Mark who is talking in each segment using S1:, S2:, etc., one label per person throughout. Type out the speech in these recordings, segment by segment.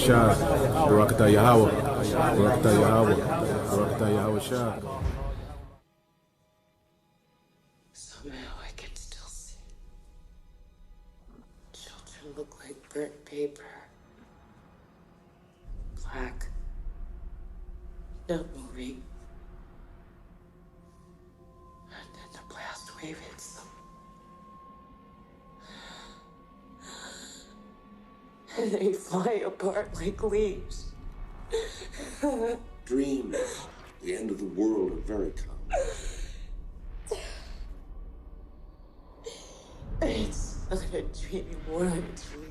S1: Shah, Barakatah Yahweh, Barakatah Yahweh, Barakatah Yahweh Shah.
S2: Somehow I can still see. Children look like burnt paper. Black. Not moving. And then the blast wave hits them. And they fly apart like leaves.
S3: Dreams. The end of the world are very common.
S2: It's not a dream anymore, it's real.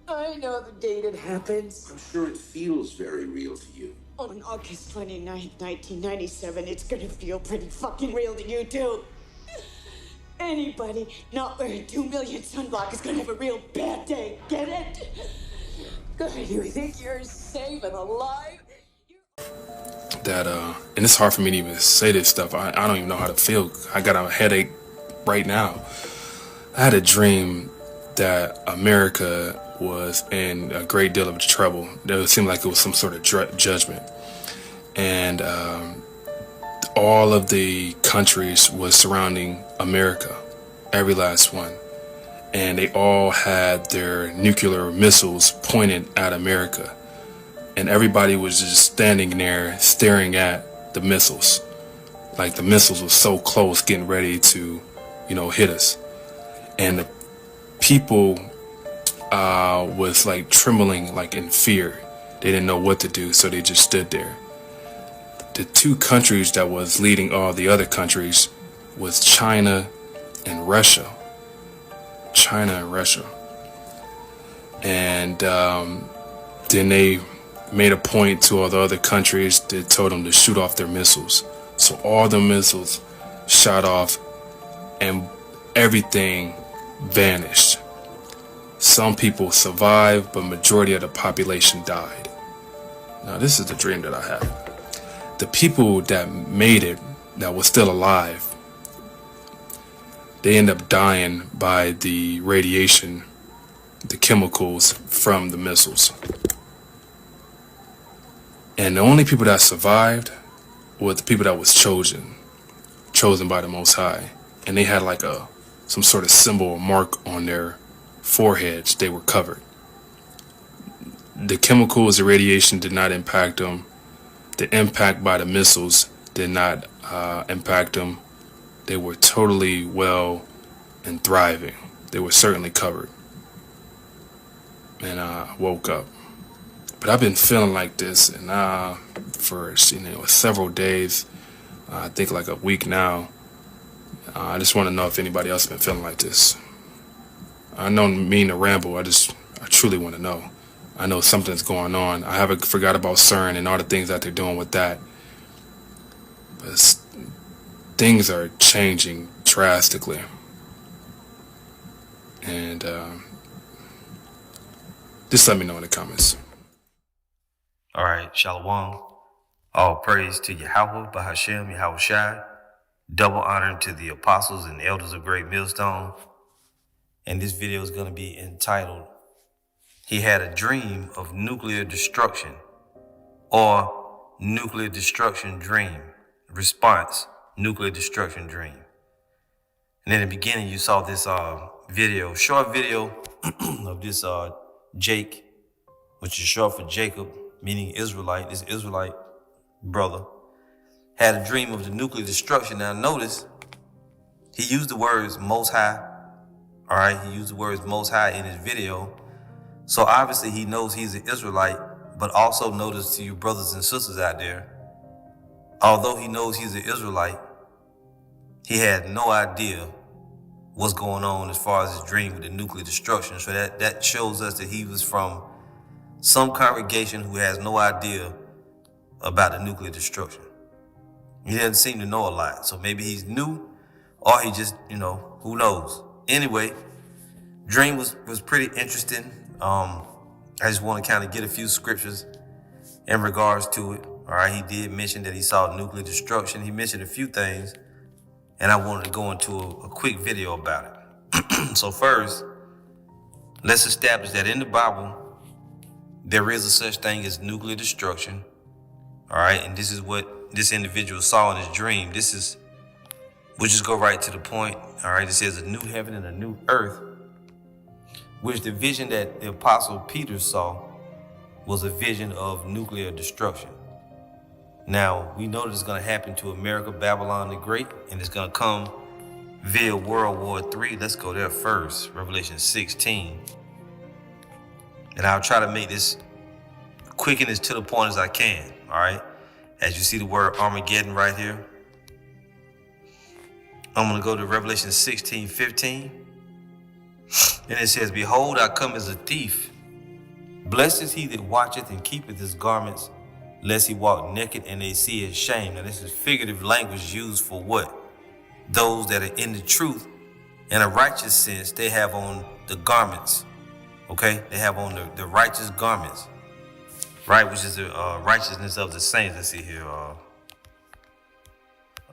S2: I know the date it happens.
S3: I'm sure it feels very real to you.
S2: On August 29th, 1997, it's gonna feel pretty fucking real to you, too. Anybody not wearing 2 million sunblock is gonna have a real bad day, get it? God, you think you're safe and alive?
S4: That, and it's hard for me to even say this stuff. I don't even know how to feel. I got a headache right now. I had a dream that America was in a great deal of trouble. It seemed like it was some sort of judgment. And all of the countries was surrounding America, every last one. And they all had their nuclear missiles pointed at America. And everybody was just standing there staring at the missiles. Like the missiles were so close, getting ready to, hit us. And the people was like trembling, like in fear. They didn't know what to do, so they just stood there. The two countries that was leading all the other countries was China and Russia. China and Russia. And then they made a point to all the other countries that told them to shoot off their missiles. So all the missiles shot off and everything vanished. Some people survived, but majority of the population died. Now this is the dream that I had. The people that made it, that was still alive, they end up dying by the radiation, the chemicals from the missiles. And the only people that survived were the people that was chosen by the Most High. And they had like some sort of symbol or mark on their foreheads. They were covered. The chemicals, the radiation did not impact them. The impact by the missiles did not impact them. They were totally well and thriving. They were certainly covered. And I woke up. But I've been feeling like this and for several days, I think like a week now. I just want to know if anybody else has been feeling like this. I don't mean to ramble, I truly want to know. I know something's going on. I haven't forgot about CERN and all the things that they're doing with that. But things are changing drastically. And just let me know in the comments.
S5: All right, Shalom. All praise to Yahweh, Bahashem, Yahweh Shai. Double honor to the apostles and elders of Great Millstone. And this video is going to be entitled, He Had a Dream of Nuclear Destruction, or Nuclear Destruction Dream. Response, Nuclear Destruction Dream. And in the beginning, you saw this video, short video of this Jake, which is short for Jacob, meaning Israelite. This Israelite brother had a dream of the nuclear destruction. Now notice, he used the words Most High. All right, he used the words Most High in his video. So obviously he knows he's an Israelite, but also notice to you brothers and sisters out there, although he knows he's an Israelite, he had no idea what's going on as far as his dream with the nuclear destruction. So that shows us that he was from some congregation who has no idea about the nuclear destruction. He doesn't seem to know a lot. So maybe he's new, or he just, who knows. Anyway, dream was pretty interesting. I just want to kind of get a few scriptures in regards to it. All right, he did mention that he saw nuclear destruction. He mentioned a few things, and I wanted to go into a quick video about it. So first, let's establish that in the Bible, there is a such thing as nuclear destruction. All right. And this is what this individual saw in his dream. We'll just go right to the point. All right. It says a new heaven and a new earth, which the vision that the apostle Peter saw was a vision of nuclear destruction. Now, we know that it's going to happen to America, Babylon the Great, and it's going to come via World War III. Let's go there first, Revelation 16. And I'll try to make this quick and as to the point as I can, all right? As you see the word Armageddon right here. I'm going to go to Revelation 16:15. And it says, behold, I come as a thief. Blessed is he that watcheth and keepeth his garments, lest he walk naked and they see his shame. Now this is figurative language used for what? Those that are in the truth. In a righteous sense, they have on the garments. Okay? They have on the righteous garments. Right? Which is the righteousness of the saints. Let's see here. Of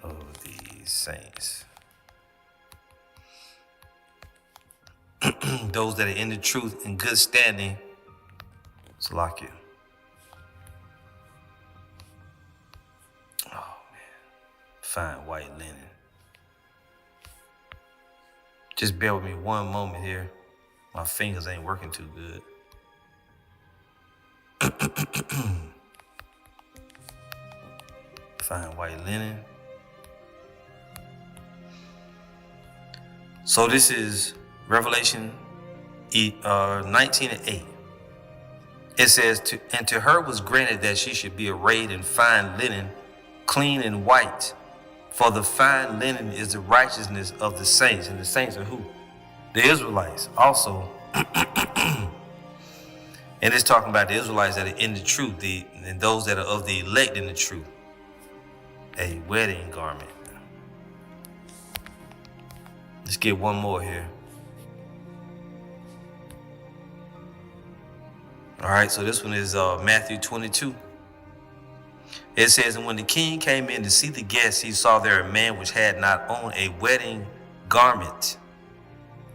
S5: the saints. Those that are in the truth in good standing. Salakia. Oh man. Fine white linen. Just bear with me one moment here. My fingers ain't working too good. Fine white linen. So this is Revelation 19:8. It says, and to her was granted that she should be arrayed in fine linen, clean and white. For the fine linen is the righteousness of the saints. And the saints are who? The Israelites. Also, and it's talking about the Israelites that are in the truth, and those that are of the elect in the truth. A wedding garment. Let's get one more here. All right, so this one is Matthew 22. It says, and when the king came in to see the guests, he saw there a man which had not on a wedding garment.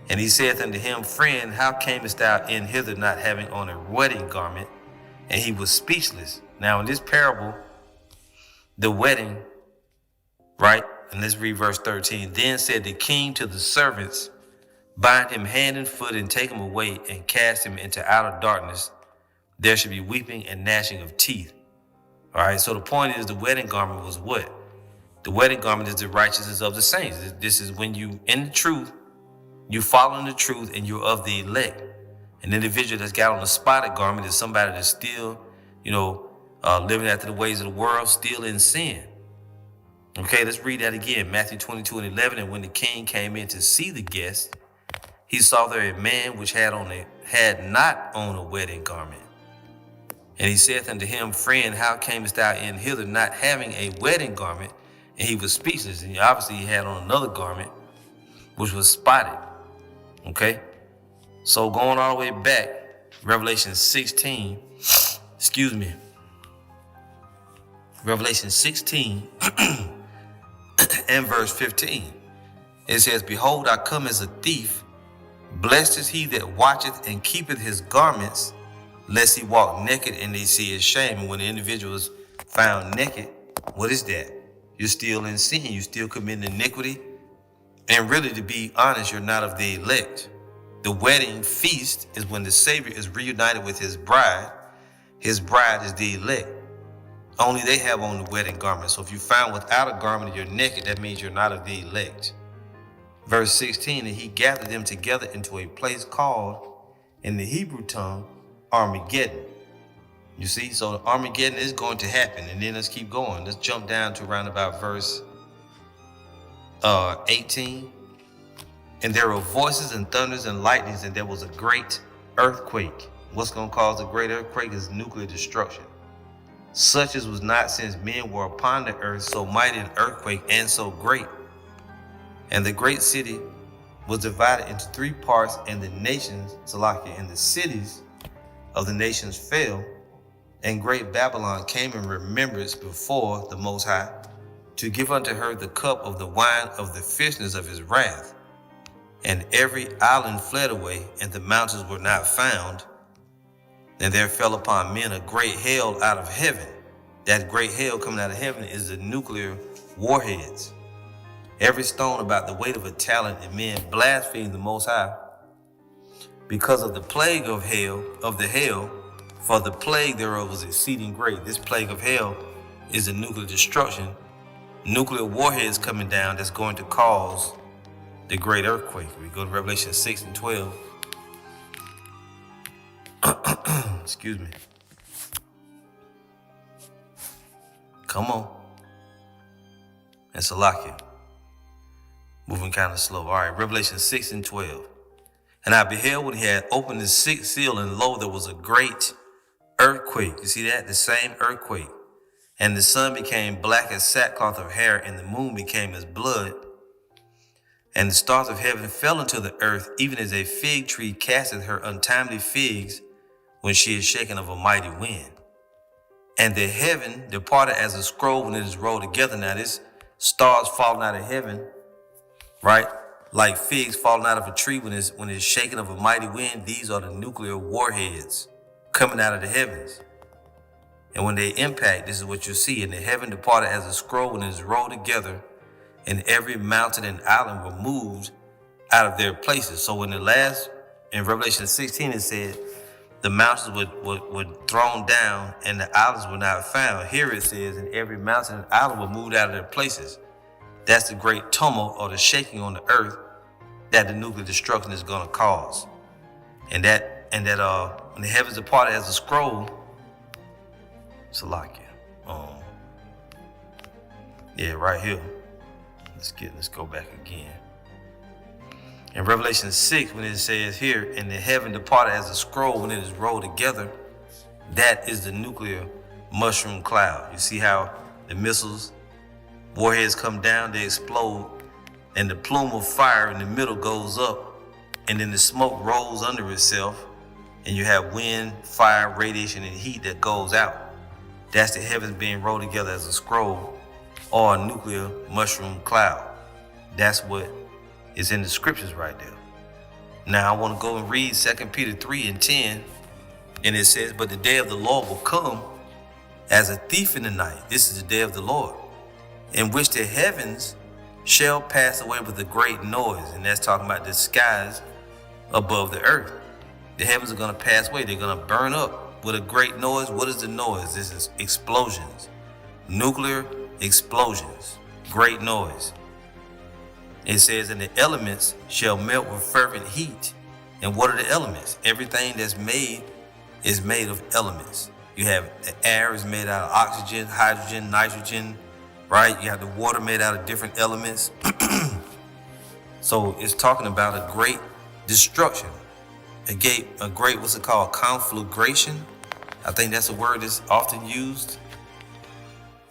S5: And he saith unto him, friend, how camest thou in hither not having on a wedding garment? And he was speechless. Now in this parable, the wedding, right? And let's read verse 13. Then said the king to the servants, bind him hand and foot and take him away and cast him into outer darkness. There should be weeping and gnashing of teeth. All right, so the point is the wedding garment was what? The wedding garment is the righteousness of the saints. This is when you in the truth, you following the truth and you're of the elect. An individual that's got on a spotted garment is somebody that's still, living after the ways of the world, still in sin. Okay, let's read that again. Matthew 22:11. And when the king came in to see the guests, he saw there a man which had not on a wedding garment. And he saith unto him, friend, how camest thou in hither not having a wedding garment? And he was speechless. And obviously he had on another garment, which was spotted. Okay? So going all the way back, Revelation 16, Revelation 16 and verse 15. It says, behold, I come as a thief. Blessed is he that watcheth and keepeth his garments, lest he walk naked and they see his shame. And when the individual is found naked, what is that? You're still in sin. You're still committing iniquity. And really, to be honest, you're not of the elect. The wedding feast is when the Savior is reunited with his bride. His bride is the elect. Only they have on the wedding garment. So if you're found without a garment and you're naked, that means you're not of the elect. Verse 16, and he gathered them together into a place called, in the Hebrew tongue, Armageddon. You see, so Armageddon is going to happen. And then let's keep going. Let's jump down to around about verse 18. And there were voices and thunders and lightnings, and there was a great earthquake. What's going to cause a great earthquake is nuclear destruction. Such as was not since men were upon the earth, so mighty an earthquake and so great. And the great city was divided into three parts, and the nations, Salakia, and the cities of the nations fell, and great Babylon came in remembrance before the Most High, to give unto her the cup of the wine of the fierceness of his wrath. And every island fled away, and the mountains were not found. And there fell upon men a great hail out of heaven. That great hail coming out of heaven is the nuclear warheads. Every stone about the weight of a talent, and men blasphemed the Most High because of the plague of the hail, for the plague thereof was exceeding great. This plague of hail is the nuclear destruction, nuclear warheads coming down that's going to cause the great earthquake. We go to Revelation 6 and 12. Excuse me. Come on. And Salakia. Moving kind of slow. All right, Revelation 6 and 12. And I beheld when he had opened the sixth seal, and lo, there was a great earthquake. You see that? The same earthquake. And the sun became black as sackcloth of hair, and the moon became as blood. And the stars of heaven fell into the earth, even as a fig tree casteth her untimely figs when she is shaken of a mighty wind. And the heaven departed as a scroll when it is rolled together. Now this stars falling out of heaven, right? Like figs falling out of a tree when it's shaken of a mighty wind. These are the nuclear warheads coming out of the heavens. And when they impact, this is what you see. And the heaven departed as a scroll when it is rolled together, and every mountain and island were moved out of their places. So in Revelation 16, it said the mountains were thrown down and the islands were not found. Here it says, and every mountain and island were moved out of their places. That's the great tumult or the shaking on the earth that the nuclear destruction is going to cause. And that when the heavens departed as a scroll, Salakia. Yeah, right here. Let's go back again. In Revelation 6, when it says here, and the heaven departed as a scroll when it is rolled together, that is the nuclear mushroom cloud. You see how the missiles, warheads come down, they explode, and the plume of fire in the middle goes up, and then the smoke rolls under itself, and you have wind, fire, radiation, and heat that goes out. That's the heavens being rolled together as a scroll or a nuclear mushroom cloud. That's what is in the scriptures right there. Now I want to go and read 2 Peter 3 and 10. And it says, but the day of the Lord will come as a thief in the night. This is the day of the Lord, in which the heavens shall pass away with a great noise. And that's talking about the skies above the earth. The heavens are going to pass away. They're going to burn up with a great noise. What is the noise? This is explosions, nuclear explosions, great noise. It says, and the elements shall melt with fervent heat. And what are the elements? Everything that's made is made of elements. You have the air is made out of oxygen, hydrogen, nitrogen, right? You have the water made out of different elements. So it's talking about a great destruction, a great, what's it called? Conflagration. I think that's a word that's often used.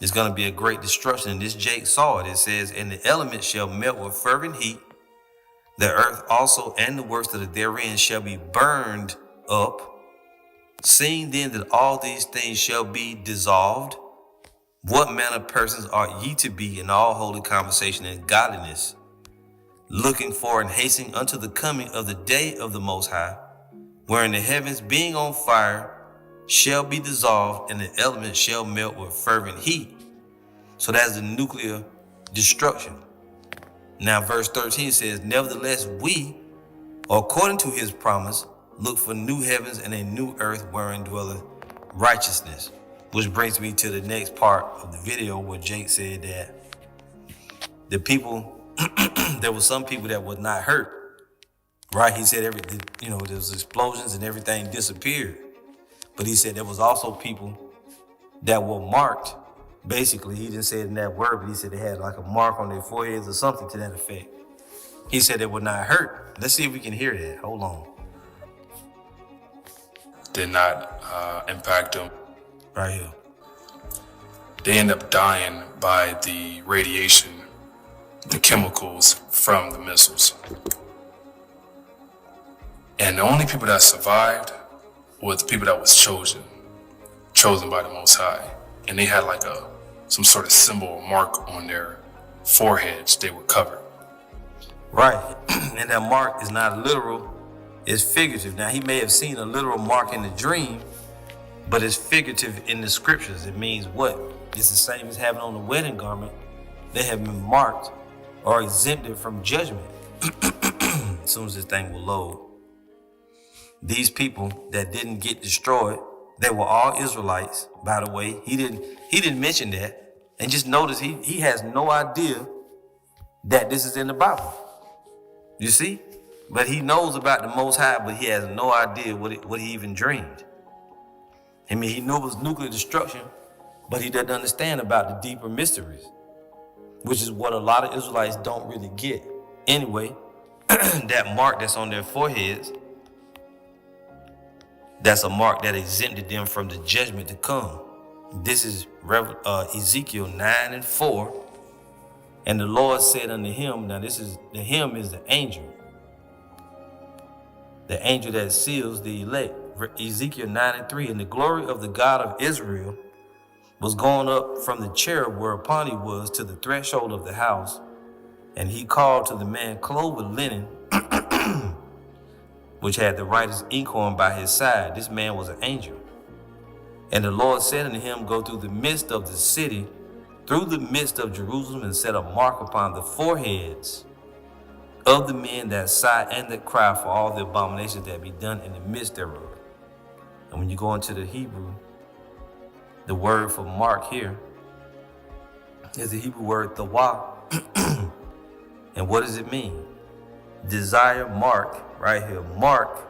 S5: It's going to be a great destruction. And this Jake saw it. It says, and the elements shall melt with fervent heat. The earth also and the works that are therein shall be burned up. Seeing then that all these things shall be dissolved, what manner of persons ought ye to be in all holy conversation and godliness, looking for and hastening unto the coming of the day of the Most High, wherein the heavens being on fire shall be dissolved, and the elements shall melt with fervent heat. So that's the nuclear destruction. Now verse 13 says, nevertheless we, according to his promise, look for new heavens and a new earth wherein dwelleth righteousness. Which brings me to the next part of the video where Jake said that the people, there were some people that was not hurt, right? He said there was explosions and everything disappeared. But he said there was also people that were marked. Basically, he didn't say it in that word, but he said they had like a mark on their foreheads or something to that effect. He said they were not hurt. Let's see if we can hear that. Hold on.
S4: Did not impact them.
S5: Right here.
S4: They end up dying by the radiation, the chemicals from the missiles. And the only people that survived were the people that was chosen by the Most High. And they had like some sort of symbol or mark on their foreheads. They were covered.
S5: Right. And that mark is not literal, it's figurative. Now he may have seen a literal mark in the dream, but it's figurative in the scriptures. It means what? It's the same as having on the wedding garment. They have been marked or exempted from judgment. As soon as this thing will load. These people that didn't get destroyed, they were all Israelites, by the way. He didn't mention that. And just notice he has no idea that this is in the Bible. You see? But he knows about the Most High, but he has no idea what he even dreamed. I mean, he knew it was nuclear destruction, but he doesn't understand about the deeper mysteries, which is what a lot of Israelites don't really get. Anyway, that mark that's on their foreheads, that's a mark that exempted them from the judgment to come. This is Ezekiel 9:4. And the Lord said unto him, now the him is the angel that seals the elect. Ezekiel 9:3, and the glory of the God of Israel was gone up from the cherub whereupon he was to the threshold of the house. And he called to the man clothed with linen, which had the writer's inkhorn by his side. This man was an angel. And the Lord said unto him, go through the midst of the city, through the midst of Jerusalem, and set a mark upon the foreheads of the men that sigh and that cry for all the abominations that be done in the midst thereof. And when you go into the Hebrew, the word for mark here is the Hebrew word tawah. And what does it mean? Desire, mark, right here, mark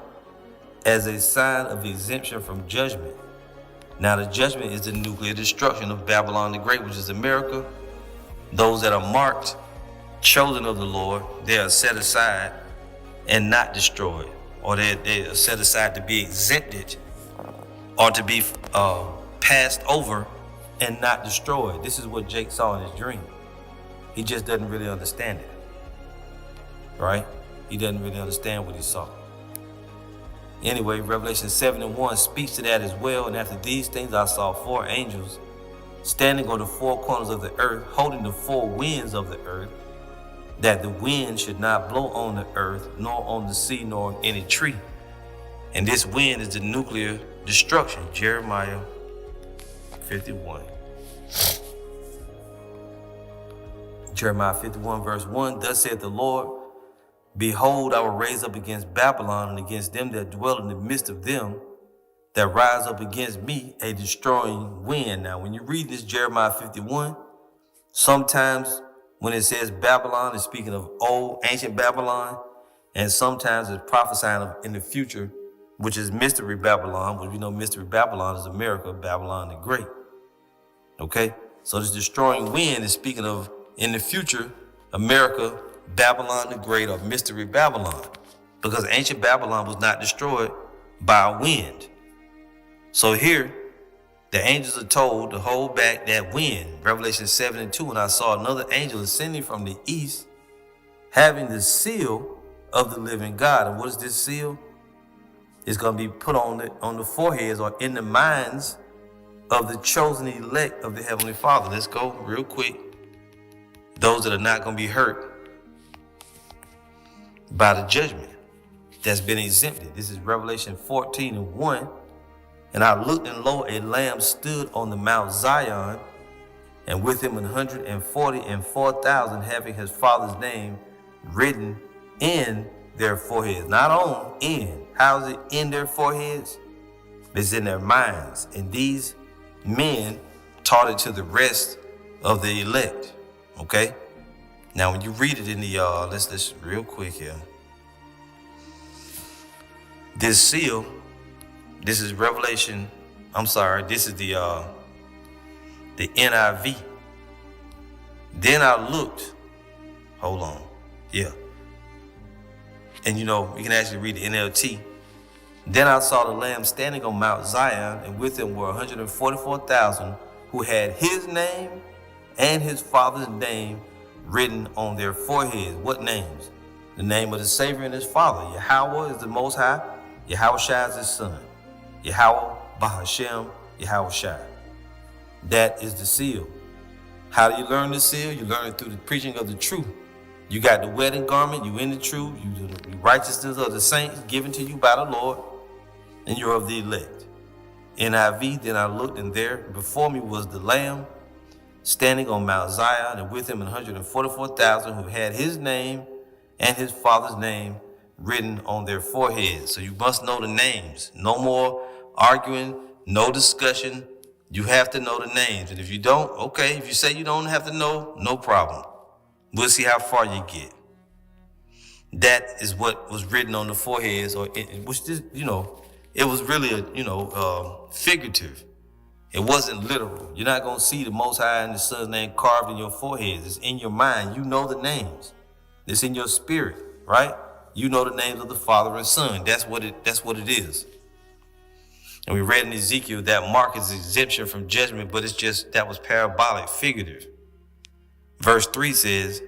S5: as a sign of exemption from judgment. Now the judgment is the nuclear destruction of Babylon the Great, which is America. Those that are marked, chosen of the Lord, they are set aside and not destroyed, or they are set aside to be exempted or to be passed over and not destroyed. This is what Jake saw in his dream. He just doesn't really understand it, right? He doesn't really understand what he saw. Anyway, Revelation 7:1 speaks to that as well. And after these things I saw 4 angels standing on the 4 corners of the earth, holding the 4 winds of the earth, that the wind should not blow on the earth, nor on the sea, nor on any tree. And this wind is the nuclear destruction. Jeremiah 51. Jeremiah 51 verse 1, thus saith the Lord, behold, I will raise up against Babylon and against them that dwell in the midst of them that rise up against me a destroying wind. Now, when you read this Jeremiah 51, sometimes when it says Babylon, it's speaking of old, ancient Babylon, and sometimes it's prophesying of in the future, which is Mystery Babylon, which we know Mystery Babylon is America, Babylon the Great. Okay? So this destroying wind is speaking of in the future, America, Babylon the Great, or Mystery Babylon, because ancient Babylon was not destroyed by a wind. So here, the angels are told to hold back that wind. Revelation 7:2, and I saw another angel ascending from the east, having the seal of the living God. And what is this seal? It's going to be put on the foreheads or in the minds of the chosen elect of the Heavenly Father. Let's go real quick. Those that are not going to be hurt by the judgment that's been exempted. This is Revelation 14:1. And I looked, and lo, a lamb stood on the Mount Zion, and with him 144,000 having his father's name written in their foreheads. Not on, in. How is it in their foreheads? It's in their minds. And these men taught it to the rest of the elect. Okay? Now, when you read it in the, let's real quick here. This seal, this is Revelation, this is the NIV. Then I looked, hold on, yeah. And you know, you can actually read the NLT. Then I saw the Lamb standing on Mount Zion, and with him were 144,000 who had his name and his father's name written on their foreheads. What names? The name of the Savior and his father. Yahweh is the Most High. Yahweh Shai is his son. Yahweh Bahashem, Yahweh Shai. That is the seal. How do you learn the seal? You learn it through the preaching of the truth. You got the wedding garment, you in the truth, you do the righteousness of the saints given to you by the Lord, and you're of the elect. NIV, then I looked, and there before me was the Lamb standing on Mount Zion, and with him 144,000 who had his name and his father's name written on their foreheads. So you must know the names. No more arguing, no discussion. You have to know the names. And if you don't, okay. If you say you don't have to know, no problem. We'll see how far you get. That is what was written on the foreheads, which is, it was really figurative. It wasn't literal. You're not going to see the Most High and the Son's name carved in your foreheads. It's in your mind. You know the names. It's in your spirit, right? You know the names of the Father and Son. That's what it is. And we read in Ezekiel that mark is exemption from judgment, but that was parabolic, figurative. Verse 3 says,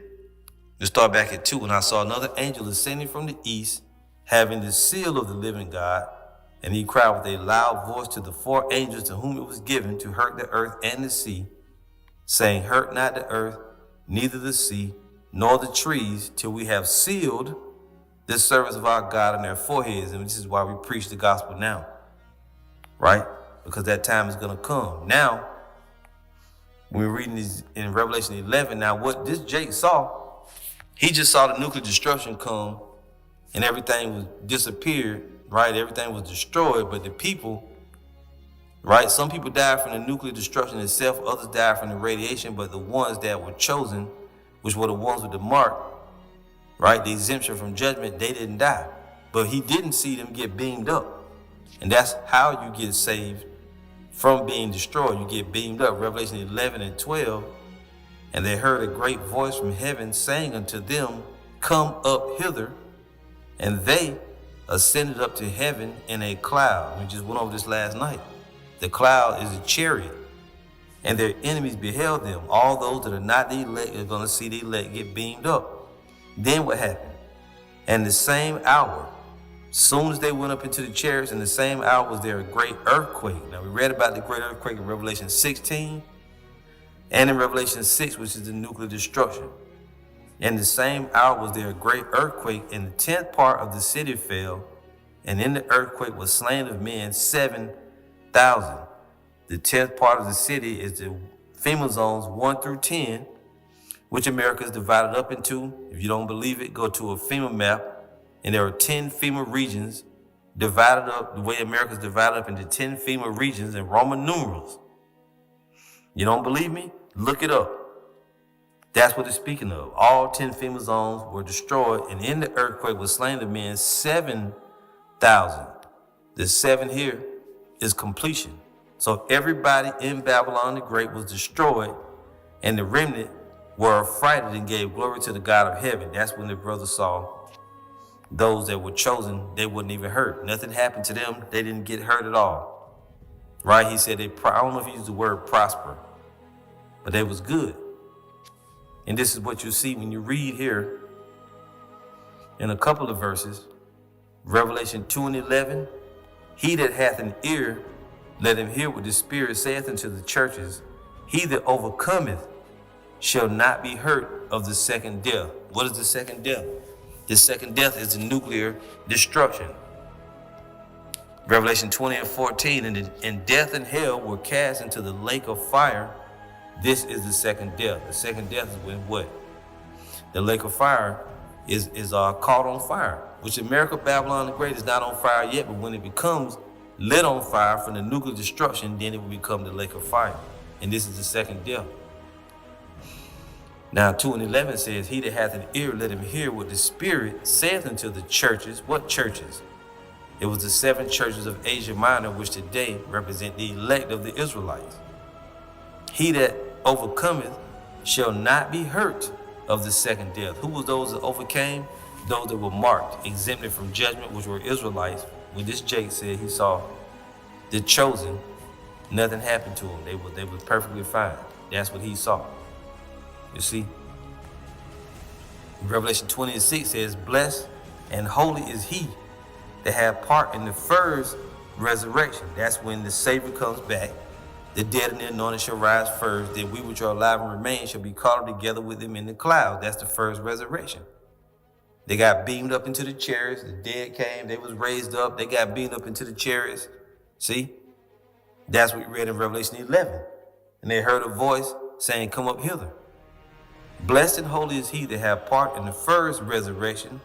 S5: to start back at 2, and I saw another angel ascending from the east, having the seal of the living God, and he cried with a loud voice to the 4 angels to whom it was given to hurt the earth and the sea, saying, hurt not the earth, neither the sea, nor the trees, till we have sealed the servants of our God on their foreheads. And this is why we preach the gospel now, right? Because that time is going to come. Now, when we're reading this in Revelation 11, now what this Jake saw, he just saw the nuclear destruction come and everything was disappeared, right? Everything was destroyed, but the people, right? Some people died from the nuclear destruction itself, others died from the radiation, but the ones that were chosen, which were the ones with the mark, right? The exemption from judgment, they didn't die. But he didn't see them get beamed up. And that's how you get saved from being destroyed. You get beamed up. Revelation 11 and 12. And they heard a great voice from heaven saying unto them, come up hither. And they ascended up to heaven in a cloud. We just went over this last night. The cloud is a chariot. And their enemies beheld them. All those that are not the elect are going to see the elect get beamed up. Then what happened? And the same hour, soon as they went up into the chariots, in the same hour was there a great earthquake. Now we read about the great earthquake in Revelation 16 and in Revelation 6, which is the nuclear destruction. In the same hour was there a great earthquake, and the 10th part of the city fell, and in the earthquake was slain of men 7,000. The 10th part of the city is the FEMA zones 1 through 10, which America is divided up into. If you don't believe it, go to a FEMA map, and there are 10 FEMA regions divided up, the way America is divided up into 10 FEMA regions in Roman numerals. You don't believe me? Look it up. That's what it's speaking of. All 10 FEMA zones were destroyed, and in the earthquake was slain of men 7,000. The 7 here is completion. So everybody in Babylon the Great was destroyed, and the remnant were affrighted and gave glory to the God of heaven. That's when the brother saw those that were chosen, they wasn't even hurt. Nothing happened to them. They didn't get hurt at all. Right? He said, I don't know if he used the word prosper, but they was good. And this is what you see when you read here in a couple of verses, Revelation 2 and 11, he that hath an ear, let him hear what the Spirit saith unto the churches. He that overcometh shall not be hurt of the second death. What is the second death? The second death is the nuclear destruction. Revelation 20 and 14, and death and hell were cast into the lake of fire. This is the second death. The second death is when what? The lake of fire is caught on fire, which America, Babylon the Great is not on fire yet, but when it becomes lit on fire from the nuclear destruction, then it will become the lake of fire. And this is the second death. Now 2 and 11 says, he that hath an ear, let him hear what the Spirit saith unto the churches. What churches? It was the 7 churches of Asia Minor, which today represent the elect of the Israelites. He that overcometh shall not be hurt of the second death. Who was those that overcame? Those that were marked, exempted from judgment, which were Israelites. When this Jake said he saw the chosen, nothing happened to them. They were perfectly fine. That's what he saw. You see? Revelation 20 and 6 says, blessed and holy is he that have part in the first resurrection. That's when the Savior comes back. The dead and the anointed shall rise first. Then we which are alive and remain shall be caught up together with them in the clouds. That's the first resurrection. They got beamed up into the chariots. The dead came. They was raised up. They got beamed up into the chariots. See? That's what we read in Revelation 11. And they heard a voice saying, come up hither. Blessed and holy is he that hath part in the first resurrection.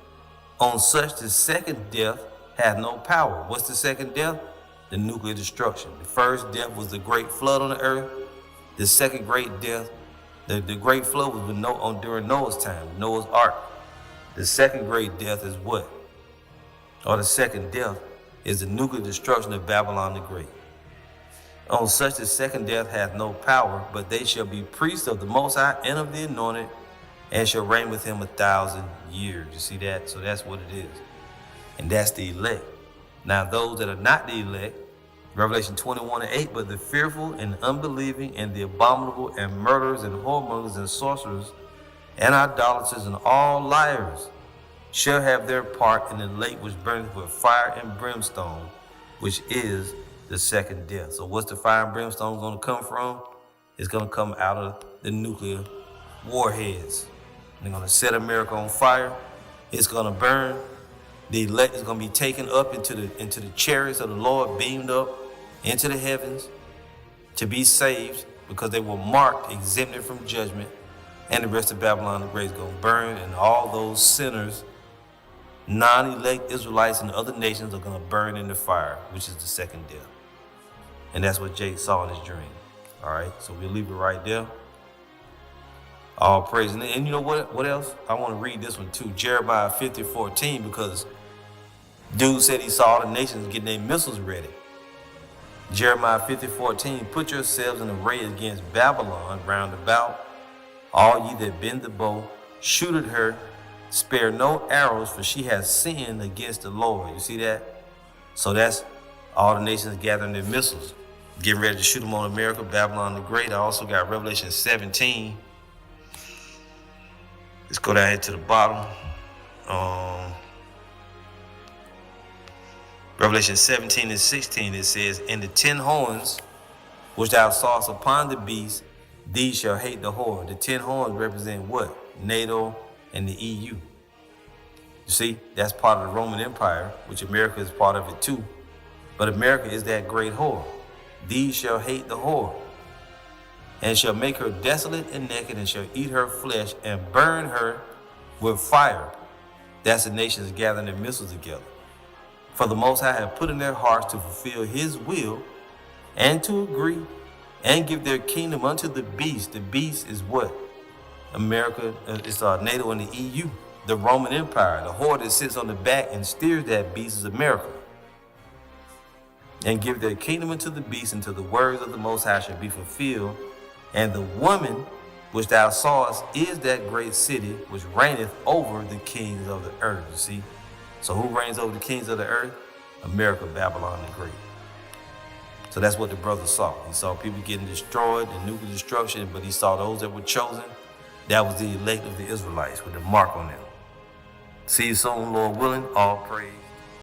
S5: On such the second death hath no power. What's the second death? The nuclear destruction. The first death was the great flood on the earth. The second great death, the great flood was during Noah's time, Noah's ark. The second great death is what? Or the second death is the nuclear destruction of Babylon the Great. On such the second death hath no power, but they shall be priests of the Most High and of the Anointed, and shall reign with him 1,000 years. You see that? So that's what it is. And that's the elect. Now those that are not the elect, Revelation 21:8, but the fearful and unbelieving and the abominable and murderers and whoremongers and sorcerers and idolaters and all liars shall have their part in the lake which burneth with fire and brimstone, which is the second death. So what's the fire and brimstone going to come from? It's going to come out of the nuclear warheads. They're going to set America on fire. It's going to burn. The elect is going to be taken up into the chariots of the Lord, beamed up into the heavens to be saved, because they were marked, exempted from judgment. And the rest of Babylon the Great is going to burn, and all those sinners, non-elect Israelites and other nations, are going to burn in the fire, which is the second death. And that's what Jake saw in his dream. All right, so we'll leave it right there. All praise. And you know what else? I want to read this one too, Jeremiah 50:14, because dude said he saw the nations getting their missiles ready. Jeremiah 50:14, put yourselves in array against Babylon round about, all ye that bend the bow, shoot at her, spare no arrows, for she has sinned against the Lord. You see that? So that's all the nations gathering their missiles, getting ready to shoot them on America, Babylon the Great. I also got Revelation 17. Let's go down here to the bottom. Revelation 17:16, it says, and the 10 horns which thou sawest upon the beast, these shall hate the whore. The 10 horns represent what? NATO and the EU. You see, that's part of the Roman Empire, which America is part of it too. But America is that great whore. These shall hate the whore, and shall make her desolate and naked, and shall eat her flesh, and burn her with fire. That's the nations gathering their missiles together. For the Most High have put in their hearts to fulfill his will, and to agree, and give their kingdom unto the beast. The beast is what? America, it's NATO and the EU. The Roman Empire, the whore that sits on the back and steers that beast is America. And give their kingdom unto the beast, until the words of the Most High shall be fulfilled. And the woman which thou sawest is that great city which reigneth over the kings of the earth. You see? So who reigns over the kings of the earth? America, Babylon the Great. So that's what the brother saw. He saw people getting destroyed, the nuclear destruction, but he saw those that were chosen. That was the elect of the Israelites with the mark on them. See you soon, Lord willing. All praise.